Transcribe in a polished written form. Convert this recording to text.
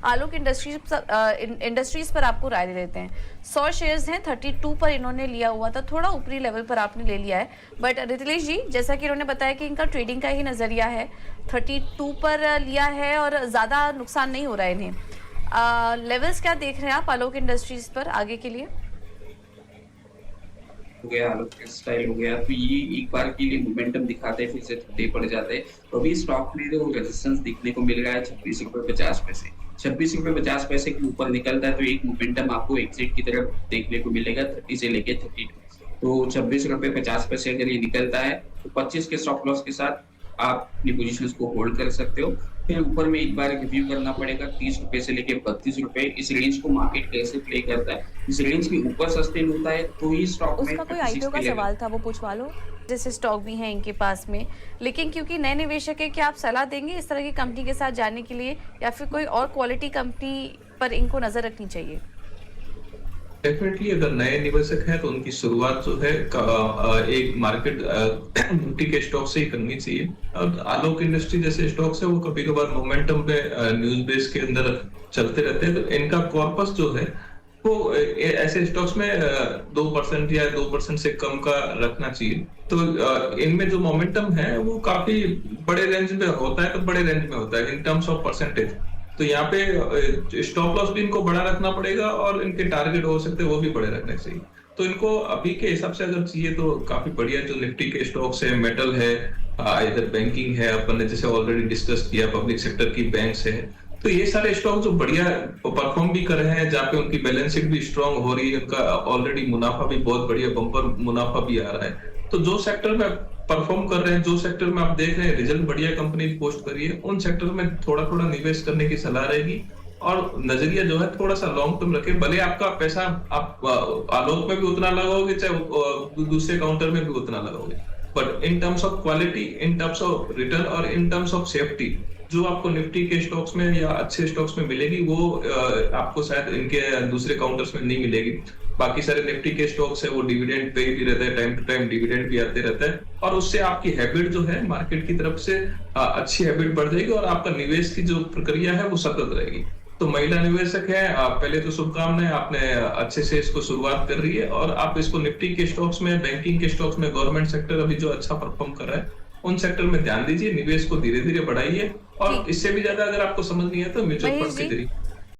आलोक industries पर आपको राय दे देते हैं। 100 शेयर्स हैं, 32 पर इन्होंने लिया हुआ था, थोड़ा ऊपरी लेवल पर आपने ले लिया है। बट रितलेश जी, जैसा कि इन्होंने बताया कि इनका ट्रेडिंग का ही नजरिया है, 32 पर लिया है और ज्यादा नुकसान नहीं हो रहा है इन्हें। लेवल्स क्या देख रहे हैं आप आलोक इंडस्ट्रीज पर आगे के लिए? हो गया, आलोक टेक्सटाइल हो गया, तो ये एक बार के लिए मोमेंटम दिखाते हैं, फिर से थोड़े पड़ जाते हैं। तो अभी स्टॉक में जो रेजिस्टेंस देखने को मिल रहा है 26.50 रुपए। 26.50 रुपए के ऊपर निकलता है तो एक मोमेंटम आपको एग्जिट की तरफ देखने को मिलेगा 30 से लेके 32। तो 26.50 रुपए अगर ये निकलता है तो 25 के स्टॉप लॉस के साथ आप अपनी पोजीशंस को होल्ड कर सकते हो। फिर ऊपर में एक बार रिव्यू करना पड़ेगा 30 रुपए से लेके 32 रुपए, इस रेंज को मार्केट कैसे प्ले करता है। इस रेंज के ऊपर सस्टेन होता है तो ही स्टॉक में उसका कोई 36 आईपीओ का के लेवल। सवाल था, वो पूछवा लो। जैसे स्टॉक भी है इनके पास में, लेकिन क्योंकि नए निवेशक है, क्या आप सलाह देंगे इस तरह की कंपनी के साथ जाने के लिए, या फिर कोई और क्वालिटी कंपनी पर इनको नजर रखनी चाहिए? डेफिनेटली अगर नए निवेशक हैं तो उनकी शुरुआत जो है एक मार्केट निफ्टी के स्टॉक से ही करनी चाहिए। और आलोक इंडस्ट्री जैसे स्टॉक्स है वो कभी कभार मोमेंटम पे न्यूज बेस के अंदर चलते रहते हैं, तो इनका कॉर्पस जो है वो ऐसे स्टॉक्स में 2% या 2% से कम का रखना चाहिए। तो इनमें जो मोमेंटम है वो काफी बड़े रेंज में होता है, तो बड़े रेंज में होता है इन टर्म्स ऑफ परसेंटेज। तो यहाँ पे स्टॉप लॉस भी इनको बड़ा रखना पड़ेगा और इनके टारगेट हो सकते हैं वो भी बड़े रखने चाहिए। तो इनको अभी के हिसाब से अगर चाहिए तो काफी बढ़िया जो निफ्टी के स्टॉक्स है, मेटल है, इधर बैंकिंग है, अपन ने जैसे ऑलरेडी डिस्कस किया, पब्लिक सेक्टर की बैंक्स है, तो ये सारे स्टॉक जो बढ़िया परफॉर्म भी कर रहे हैं, जहाँ पे उनकी बैलेंस शीट भी स्ट्रांग हो रही है, उनका ऑलरेडी मुनाफा भी बहुत बढ़िया बम्पर मुनाफा भी आ रहा है। तो जो सेक्टर में परफॉर्म कर रहे हैं, जो सेक्टर में आप देख रहे हैं रिजल्ट बढ़िया कंपनी पोस्ट कर रही है, उन सेक्टर में थोड़ा थोड़ा निवेश करने की सलाह रहेगी। और नजरिया जो है थोड़ा सा लॉन्ग टर्म रखे, भले आपका पैसा आप आलोक में भी उतना लगाओगे चाहे दूसरे काउंटर में भी उतना लगाओगे, but in terms of quality, in terms of return और इन टर्म्स ऑफ सेफ्टी जो आपको निफ्टी के स्टॉक्स में या अच्छे स्टॉक्स में मिलेगी वो आपको शायद इनके दूसरे काउंटर्स में नहीं मिलेगी। बाकी सारे निफ्टी के स्टॉक्स है वो डिविडेंड पे भी रहते हैं, टाइम टू टाइम डिविडेंड भी आते रहता है, और उससे आपकी हैबिट जो है मार्केट की तरफ से अच्छी हैबिट बढ़ जाएगी और आपका निवेश की जो प्रक्रिया है वो सतत रहेगी। तो महिला निवेशक है, पहले तो शुभकामनाएं, आपने अच्छे से इसको शुरुआत कर रही है और आप इसको निफ्टी के स्टॉक्स में, बैंकिंग के स्टॉक्स में, गवर्नमेंट सेक्टर अभी जो अच्छा परफॉर्म कर रहा है उन सेक्टर में ध्यान दीजिए, निवेश को धीरे धीरे बढ़ाइए। और इससे भी ज्यादा अगर आपको समझ नहीं है तो म्यूचुअल महेश फंड के जी, जरिए